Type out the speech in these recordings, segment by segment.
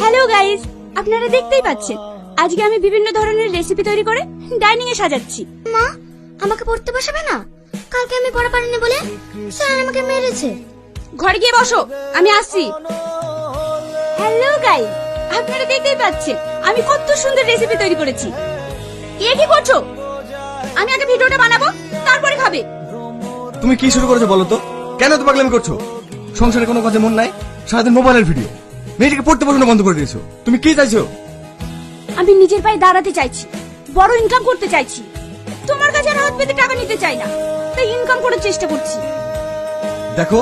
Hello guys, আপনারা দেখতেই পাচ্ছেন আজকে আমি বিভিন্ন ধরনের রেসিপি তৈরি করে ডাইনিং এ সাজাচ্ছি। মা, আমাকে পড়তে বসাবে না? কালকে আমি পড়া পারিনি বলে স্যার আমাকে মেরেছে। ঘরে গিয়ে বসো, আমি আসছি। হ্যালো গাইস, আপনারা দেখতেই পাচ্ছেন আমি কত সুন্দর রেসিপি তৈরি করেছি। এ কি করছো? আমি আগে ভিডিওটা বানাবো, তারপরে খাবে। তুমি কি শুরু করেছো বলো তো? কেন তো পাগলামি করছো? সংসারে কোনো কাজে মন নাই, সারাদিন মোবাইলের ভিডিও। মেয়েটাকে পড়তে বসানো বন্ধ করে দিয়েছো। তুমি কি চাইছো? আমি নিজের পায়ে দাঁড়াতে চাইছি, বড় ইনকাম করতে চাইছি। তোমার কাছে আর হাত পেতে টাকা নিতে চাই না, তাই ইনকাম করার চেষ্টা করছি। দেখো,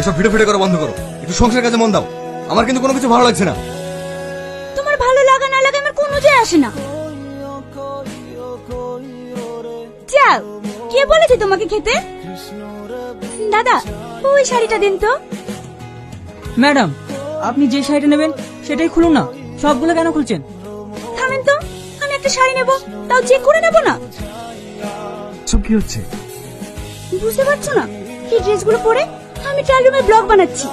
এসব ভিডিও ফিডিও করা বন্ধ করো, একটু সংসারের কাজে মন দাও। আমার কিন্তু কোনো কিছু ভালো লাগছে না। তোমার ভালো লাগা না লাগে আমার কোনো যায় আসে না। যাও, কে বলেছে তোমাকে খেতে? দাদা, ওই শাড়িটা দিন তো। ম্যাডাম, আপনি যে শাড়িটা নেবেন সেটাই খুলুন না, সবগুলো কেন খুলছেন? থামেন তো, আমি একটা শাড়ি নেব, তাও চেক করে নেব না। সব কি হচ্ছে? বুঝতে পারছো না? এই ড্রেসগুলো পরে আমি ট্রায়াল রুমে ব্লগ বানাচ্ছি।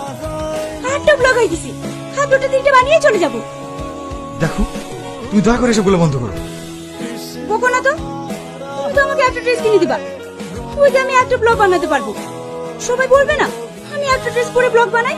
আর একটা ব্লগ হয়ে গেছি, হাত দুটো তিনটে বানিয়ে চলে যাব। দেখো, তুমি দয়া করে এসবগুলো বন্ধ করো। বকো না তো, তুমি তো আমাকে একটা ড্রেস কিনে দিবা, ওই যে আমি একটা ব্লগ বানাতে পারবো। সবাই বলবে না আমি একটা ড্রেস পরে ব্লগ বানাই?